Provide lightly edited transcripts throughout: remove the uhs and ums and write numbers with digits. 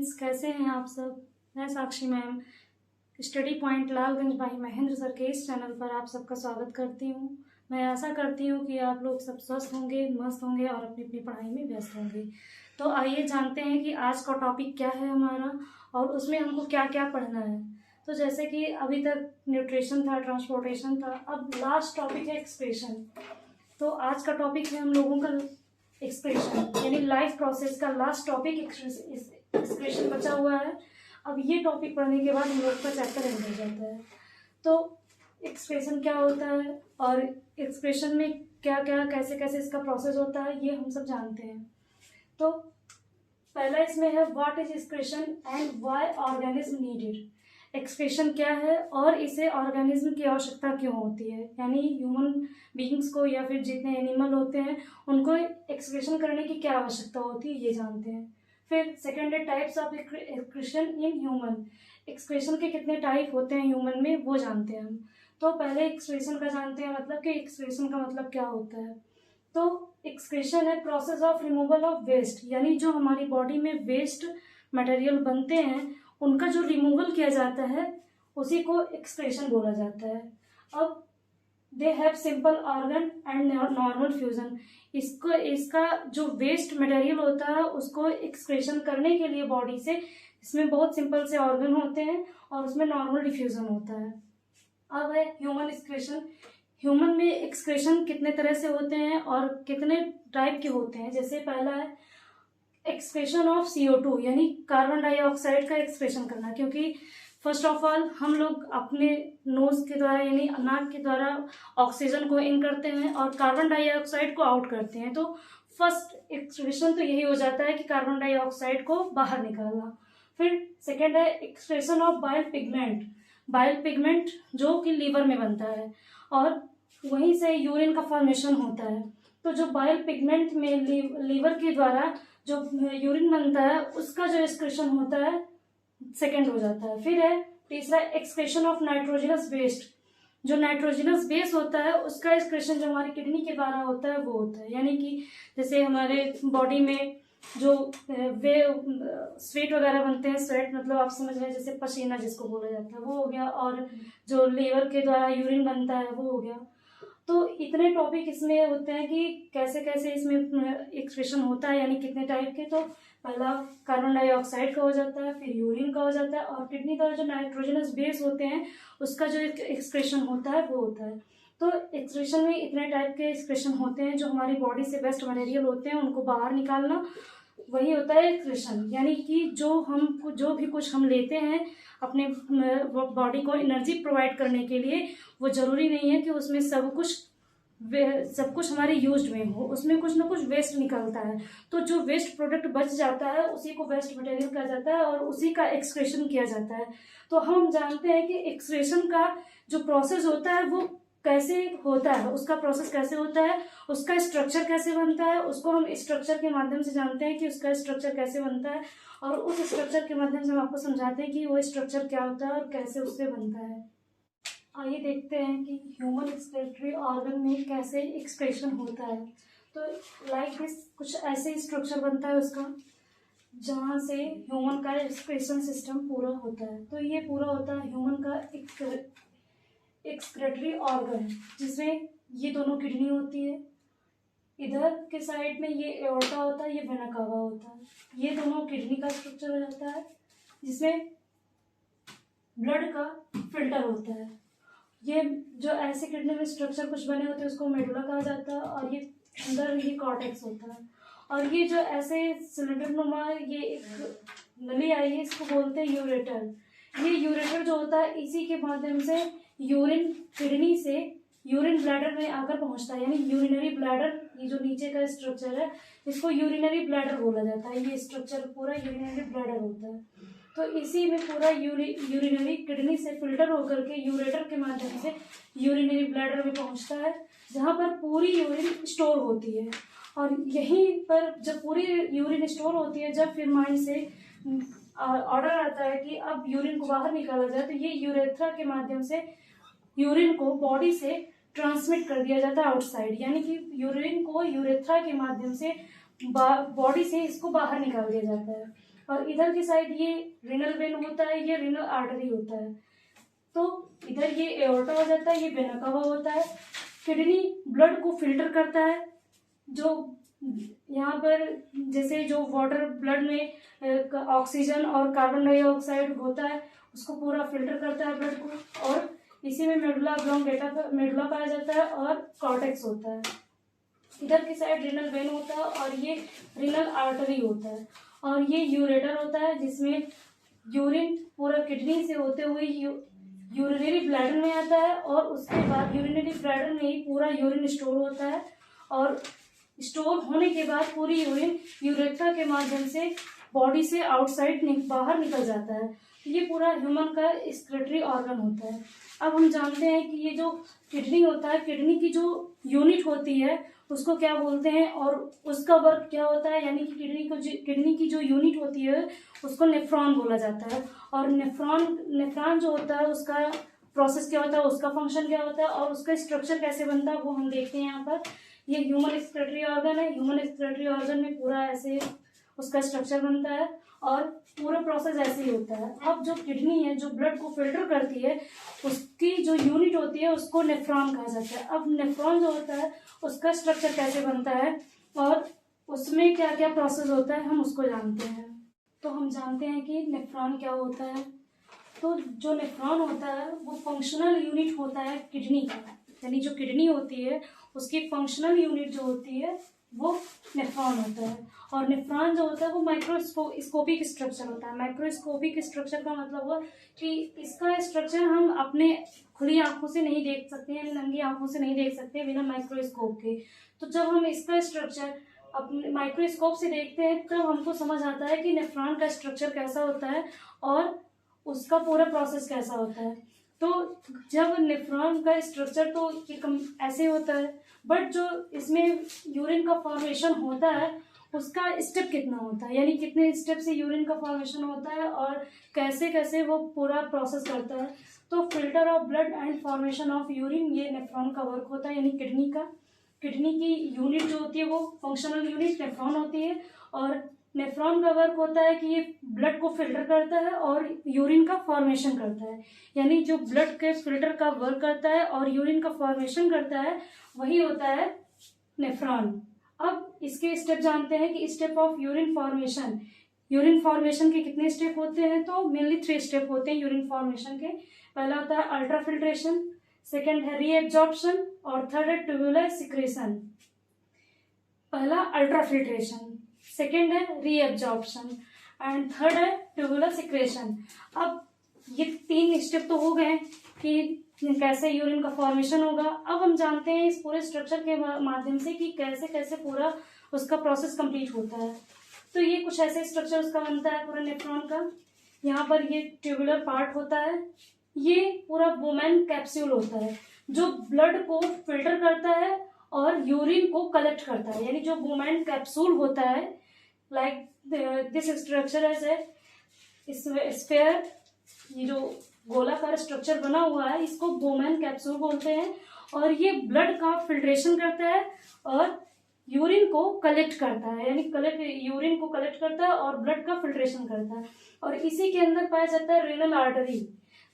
Friends, कैसे हैं आप सब। मैं साक्षी मैम स्टडी पॉइंट लालगंज भाई महेंद्र सर के इस चैनल पर आप सबका स्वागत करती हूँ। मैं आशा करती हूँ कि आप लोग सब स्वस्थ होंगे, मस्त होंगे और अपनी अपनी पढ़ाई में व्यस्त होंगे। तो आइए जानते हैं कि आज का टॉपिक क्या है हमारा और उसमें हमको क्या क्या पढ़ना है। तो जैसे कि अभी तक न्यूट्रिशन था, ट्रांसपोर्टेशन था, अब लास्ट टॉपिक है एक्सप्रेशन। तो आज का टॉपिक है हम लोगों का एक्सप्रेशन, यानी लाइफ प्रोसेस का लास्ट टॉपिक एक्सप्रेशन बचा हुआ है। अब ये टॉपिक पढ़ने के बाद हम लोग का चैप्टर एंड हो जाता है। तो एक्सप्रेशन क्या होता है और एक्सप्रेशन में क्या क्या कैसे कैसे इसका प्रोसेस होता है, ये हम सब जानते हैं। तो पहला इसमें है what is expression and why organism needed. Expression क्या है और इसे ऑर्गेनिज्म की आवश्यकता क्यों होती है, यानी ह्यूमन बीइंग्स को या फिर जितने एनिमल होते हैं उनको एक्सप्रेशन करने की क्या आवश्यकता होती है, ये जानते हैं। फिर सेकेंड है types of expression in human. Expression के कितने टाइप होते हैं ह्यूमन में, वो जानते हैं हम। तो पहले एक्सप्रेशन का जानते हैं, मतलब कि एक्सप्रेशन का मतलब क्या होता है। तो एक्सक्रीशन है process of removal of waste, यानी जो हमारी बॉडी में वेस्ट मटेरियल बनते हैं उनका जो रिमूवल किया जाता है उसी को एक्सक्रीशन बोला जाता है। अब they have simple organ and normal fusion. इसका जो वेस्ट मटेरियल होता है उसको एक्सक्रीशन करने के लिए बॉडी से, इसमें बहुत सिंपल से ऑर्गन होते हैं और उसमें नॉर्मल डिफ्यूजन होता है। अब है ह्यूमन एक्सक्रीशन। ह्यूमन में एक्सक्रीशन कितने तरह से होते हैं और कितने टाइप के होते हैं। जैसे पहला है एक्सक्रीशन ऑफ CO2, यानी कार्बन डाइऑक्साइड का एक्सक्रीशन करना, क्योंकि फर्स्ट ऑफ ऑल हम लोग अपने नोज के द्वारा यानी नाक के द्वारा ऑक्सीजन को इन करते हैं और कार्बन डाइऑक्साइड को आउट करते हैं। तो फर्स्ट एक्सक्रीशन तो यही हो जाता है कि कार्बन डाइऑक्साइड को बाहर निकालना। फिर सेकेंड है excretion of bile pigment. Bile pigment जो कि लीवर में बनता है और वहीं से यूरिन का फॉर्मेशन होता है। तो जो बाइल पिगमेंट में लीवर के द्वारा जो यूरिन बनता है उसका जो एक्सक्रीशन होता है सेकेंड हो जाता है। फिर है तीसरा एक्सक्रीशन ऑफ नाइट्रोजनस वेस्ट। जो नाइट्रोजनस वेस्ट होता है उसका एक्सक्रीशन जो हमारी किडनी के द्वारा होता है वो होता है, यानी कि जैसे हमारे बॉडी में जो वे स्वेट वगैरह बनते हैं, स्वेट मतलब आप समझ रहे हैं जैसे पसीना जिसको बोला जाता है वो हो गया, और जो लीवर के द्वारा यूरिन बनता है वो हो गया। तो इतने टॉपिक इसमें होते हैं कि कैसे कैसे इसमें एक्सप्रेशन होता है, यानी कितने टाइप के। तो पहला कार्बन डाइऑक्साइड का हो जाता है, फिर यूरिन का हो जाता है, और किडनी द्वारा जो नाइट्रोजनस बेस होते हैं उसका जो एक्सप्रेशन होता है वो होता है। तो एक्सप्रेशन में इतने टाइप के एक्सप्रेशन होते हैं। जो हमारी बॉडी से वेस्ट मटेरियल होते हैं उनको बाहर निकालना, वही होता है एक्सप्रेशन। यानी कि जो भी कुछ हम लेते हैं अपने बॉडी को एनर्जी प्रोवाइड करने के लिए, वो जरूरी नहीं है कि उसमें सब कुछ हमारे यूज में हो, उसमें कुछ ना कुछ वेस्ट निकलता है। तो जो वेस्ट प्रोडक्ट बच जाता है उसी को वेस्ट मटेरियल कहा जाता है और उसी का एक्सक्रीशन किया जाता है। तो हम जानते हैं कि एक्सक्रीशन का जो प्रोसेस होता है वो कैसे होता है, उसका प्रोसेस कैसे होता है, उसका स्ट्रक्चर कैसे बनता है, उसको हम स्ट्रक्चर के माध्यम से जानते हैं कि उसका स्ट्रक्चर कैसे बनता है, और उस स्ट्रक्चर के माध्यम से हम आपको समझाते हैं कि वो स्ट्रक्चर क्या होता है और कैसे उससे बनता है। आइए देखते हैं कि ह्यूमन एक्सक्रीटरी ऑर्गन में कैसे एक्सप्रेशन होता है। तो लाइक दिस कुछ ऐसे स्ट्रक्चर बनता है उसका, जहाँ से ह्यूमन का एक्सप्रेशन सिस्टम पूरा होता है। तो ये पूरा होता है ह्यूमन का एक्सक्रीटरी ऑर्गन, जिसमें ये दोनों किडनी होती है, इधर के साइड में ये एओर्टा होता है, ये वेना कावा होता है। ये दोनों किडनी का स्ट्रक्चर हो जाता है, जिसमें ब्लड का फिल्टर होता है। ये जो ऐसे किडनी में स्ट्रक्चर कुछ बने होते हैं उसको मेडुला कहा जाता है, और ये अंदर ये कॉर्टेक्स होता है। और ये जो ऐसे सिलेंडर नुमा ये एक नली आई है, इसको बोलते हैं यूरेटर। ये यूरेटर जो होता है इसी के माध्यम से यूरिन किडनी से यूरिन ब्लैडर में आकर पहुंचता है, यानी यूरिनरी ब्लैडर। ये जो नीचे का स्ट्रक्चर है इसको यूरिनरी ब्लैडर बोला जाता है। ये स्ट्रक्चर पूरा यूरिनरी ब्लैडर होता है। तो इसी में पूरा यूरिनरी किडनी से फिल्टर होकर के यूरेटर के माध्यम से यूरिनरी ब्लैडर में पहुंचता है, जहाँ पर पूरी यूरिन स्टोर होती है। और यहीं पर जब पूरी यूरिन स्टोर होती है, जब फिर माइंड से ऑर्डर आता है कि अब यूरिन को बाहर निकाला जाए, तो ये यूरेथ्रा के माध्यम से यूरिन को बॉडी से ट्रांसमिट कर दिया जाता है आउटसाइड, यानी कि यूरिन को यूरेथ्रा के माध्यम से बॉडी से इसको बाहर निकाल दिया जाता है। और इधर की साइड ये रीनल वेन होता है, ये रीनल आर्टरी होता है। तो इधर ये एओर्टा हो जाता है, ये वेना कावा होता है। किडनी ब्लड को फिल्टर करता है, जो यहाँ पर जैसे जो वाटर ब्लड में ऑक्सीजन और कार्बन डाइऑक्साइड होता है उसको पूरा फिल्टर करता है ब्लड को। और इसी में मेडुला ऑब्लोंगेटा मेडुला पाया जाता है और कॉर्टेक्स होता है। इधर की साइड रीनल वेन होता है और ये रीनल आर्टरी होता है। और ये यूरेटर होता है जिसमें यूरिन पूरा किडनी से होते हुए यूरिनरी ब्लैडर में आता है और उसके बाद यूरिनरी ब्लैडर में ही पूरा यूरिन स्टोर होता है। और स्टोर होने के बाद पूरी यूरिन यूरेथ्रा के माध्यम से बॉडी से आउटसाइड बाहर निकल जाता है। ये पूरा ह्यूमन का एक्सक्रीटरी ऑर्गन होता है। अब हम जानते हैं कि ये जो किडनी होता है, किडनी की जो यूनिट होती है उसको क्या बोलते हैं और उसका वर्क क्या होता है, यानी कि किडनी की जो यूनिट होती है उसको नेफ्रॉन बोला जाता है। और नेफ्रॉन जो होता है उसका प्रोसेस क्या होता है, उसका फंक्शन क्या होता है और उसका स्ट्रक्चर कैसे बनता है वो हम देखते हैं यहाँ पर। ये ह्यूमन एक्सक्रीटरी ऑर्गन है। ह्यूमन एक्सक्रीटरी ऑर्गन में पूरा ऐसे उसका स्ट्रक्चर बनता है और पूरा प्रोसेस ऐसे ही होता है। अब जो किडनी है जो ब्लड को फिल्टर करती है उसकी जो यूनिट होती है उसको नेफ्रॉन कहा जाता है। अब नेफ्रॉन जो होता है उसका स्ट्रक्चर कैसे बनता है और उसमें क्या क्या प्रोसेस होता है हम उसको जानते हैं। तो हम जानते हैं कि नेफ्रॉन क्या होता है। तो जो नेफ्रॉन होता है वो फंक्शनल यूनिट होता है किडनी का, यानी जो किडनी होती है उसकी फंक्शनल यूनिट जो होती है वो नेफ्रॉन होता है। और नेफ्रॉन जो होता है वो माइक्रोस्कोपिक स्ट्रक्चर होता है। माइक्रोस्कोपिक स्ट्रक्चर का मतलब हुआ कि इसका स्ट्रक्चर हम अपने खुली आंखों से नहीं देख सकते हैं, नंगी आंखों से नहीं देख सकते बिना माइक्रोस्कोप के। तो जब हम इसका स्ट्रक्चर अपने माइक्रोस्कोप से देखते हैं तब हमको समझ आता है कि नेफ्रॉन का स्ट्रक्चर कैसा होता है और उसका पूरा प्रोसेस कैसा होता है। तो जब नेफ्रॉन का स्ट्रक्चर तो ऐसे होता है, बट जो इसमें यूरिन का फॉर्मेशन होता है उसका स्टेप कितना होता है, यानी कितने स्टेप से यूरिन का फॉर्मेशन होता है और कैसे कैसे वो पूरा प्रोसेस करता है। तो filter of blood and formation of urine ये नेफ्रॉन का वर्क होता है, यानी किडनी की यूनिट जो होती है वो फंक्शनल यूनिट नेफ्रॉन होती है। और नेफ्रॉन का वर्क होता है कि ये ब्लड को फिल्टर करता है और यूरिन का फॉर्मेशन करता है, यानी जो ब्लड के फिल्टर का वर्क करता है और यूरिन का फॉर्मेशन करता है वही होता है नेफ्रॉन। अब इसके स्टेप जानते हैं कि स्टेप ऑफ यूरिन फॉर्मेशन के कितने स्टेप होते हैं। तो मेनली 3 स्टेप होते हैं यूरिन फॉर्मेशन के। पहला होता है अल्ट्राफिल्ट्रेशन, सेकेंड है रीएब्जॉर्प्शन और थर्ड है ट्यूबुलर सिक्रेशन। पहला अल्ट्राफिल्ट्रेशन, सेकेंड है रीएब्जॉर्प्शन एंड थर्ड है ट्यूबुलर सिक्रेशन। अब ये 3 स्टेप तो हो गए कि कैसे यूरिन का फॉर्मेशन होगा। अब हम जानते हैं इस पूरे स्ट्रक्चर के माध्यम से कि कैसे कैसे पूरा उसका प्रोसेस कंप्लीट होता है। तो ये कुछ ऐसे स्ट्रक्चर उसका बनता है पूरा नेफ्रॉन का। यहाँ पर ये ट्यूबुलर पार्ट होता है, ये पूरा बोमेन कैप्सूल होता है जो ब्लड को फिल्टर करता है और यूरिन को कलेक्ट करता है, यानी जो बोमेन कैप्सूल होता है like this structure as a sphere, ये जो गोलाकार स्ट्रक्चर बना हुआ है इसको बोमेन कैप्सूल बोलते हैं। और ये ब्लड का फिल्ट्रेशन करता है और यूरिन को कलेक्ट करता है, यानी यूरिन को कलेक्ट करता है और ब्लड का फिल्ट्रेशन करता है। और इसी के अंदर पाया जाता है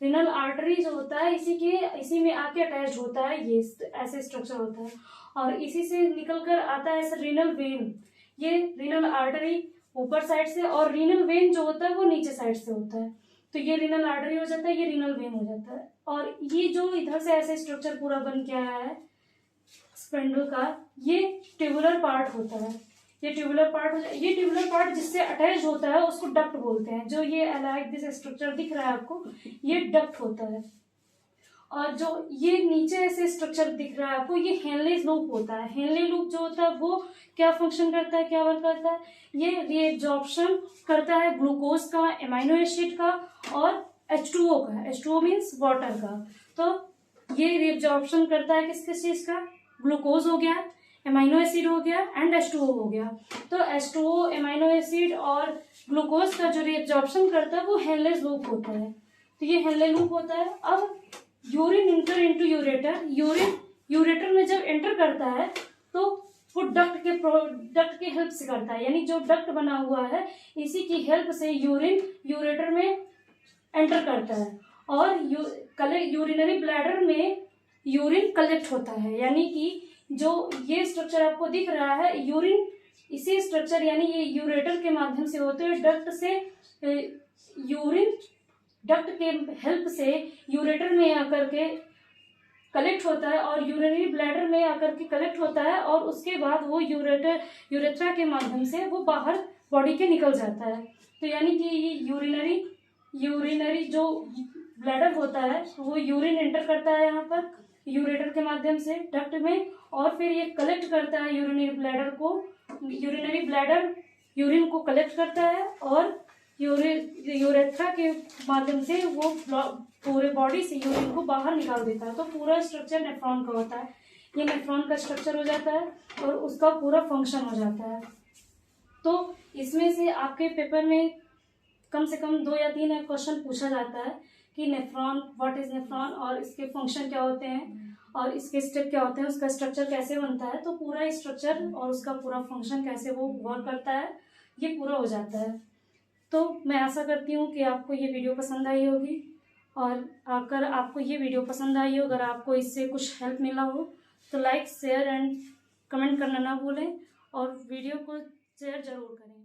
रीनल आर्टरी जो होता है इसी में आके अटैच होता है, ये ऐसे स्ट्रक्चर होता है। और इसी से निकलकर आता है रीनल वेन। ये रीनल आर्टरी ऊपर साइड से और रीनल वेन जो होता है वो नीचे साइड से होता है। तो ये रीनल आर्टरी हो जाता है, ये रीनल वेन हो जाता है। और ये जो इधर से ऐसे स्ट्रक्चर पूरा बन के आया है स्पेंडल का, ये ट्यूबुलर पार्ट होता है। ये ट्यूबुलर पार्ट जिससे अटैच होता है उसको डक्ट बोलते हैं। जो ये लाइक दिस स्ट्रक्चर दिख रहा है आपको, ये डक्ट होता है। और जो ये नीचे ऐसे स्ट्रक्चर दिख रहा है आपको, ये हेनले लूप होता है। हेनले लूप जो होता है वो क्या फंक्शन करता है, क्या वर्क करता है, ये रीएब्जॉर्प्शन करता है ग्लूकोज का, एमाइनो एसिड का और H2O का। H2O मीन्स वाटर का। तो ये रीएब्जॉर्प्शन करता है किस किस चीज का, ग्लूकोज हो गया, एमाइनो एसिड हो गया एंड H2O हो गया। तो H2O, एमाइनो एसिड और ग्लूकोज का जो रीएब्जॉर्प्शन करता है वो हेनले लूप होता है। तो ये हेनले लूप होता है। अब urine inter into ureter, urine ureter में जब एंटर करता है तो वो डक्ट के हेल्प से करता है, यानी जो डक्ट बना हुआ है इसी की हेल्प से यूरिन यूरेटर में एंटर करता है और यूरिनरी ब्लैडर में यूरिन कलेक्ट होता है। यानी कि जो ये स्ट्रक्चर आपको दिख रहा है, यूरिन इसी स्ट्रक्चर यानी ये यूरेटर के माध्यम से होते हुए डक्ट से यूरिन डक्ट के हेल्प से यूरेटर में आकर के कलेक्ट होता है और यूरिनरी ब्लैडर में आकर के कलेक्ट होता है और उसके बाद वो यूरेथ्रा के माध्यम से वो बाहर बॉडी के निकल जाता है। तो यानी कि ये यूरिनरी जो ब्लैडर होता है वो यूरिन एंटर करता है यहाँ पर यूरेटर के माध्यम से डक्ट में और फिर ये कलेक्ट करता है यूरिनरी ब्लैडर यूरिन को कलेक्ट करता है और यूरेथ्रा के माध्यम से वो पूरे बॉडी से यूरिन को बाहर निकाल देता है। तो पूरा स्ट्रक्चर नेफ्रॉन का होता है। ये नेफ्रॉन का स्ट्रक्चर हो जाता है और उसका पूरा फंक्शन हो जाता है। तो इसमें से आपके पेपर में कम से कम 2 या 3 क्वेश्चन पूछा जाता है कि नेफ्रॉन, व्हाट इज नेफ्रॉन और इसके फंक्शन क्या होते हैं और इसके स्टेप क्या होते हैं, उसका स्ट्रक्चर कैसे बनता है। तो पूरा स्ट्रक्चर और उसका पूरा फंक्शन कैसे वो वर्क करता है ये पूरा हो जाता है। तो मैं आशा करती हूँ कि आपको ये वीडियो पसंद आई होगी और अगर आपको ये वीडियो पसंद आई हो, अगर आपको इससे कुछ हेल्प मिला हो तो लाइक, शेयर एंड कमेंट करना ना भूलें और वीडियो को शेयर ज़रूर करें।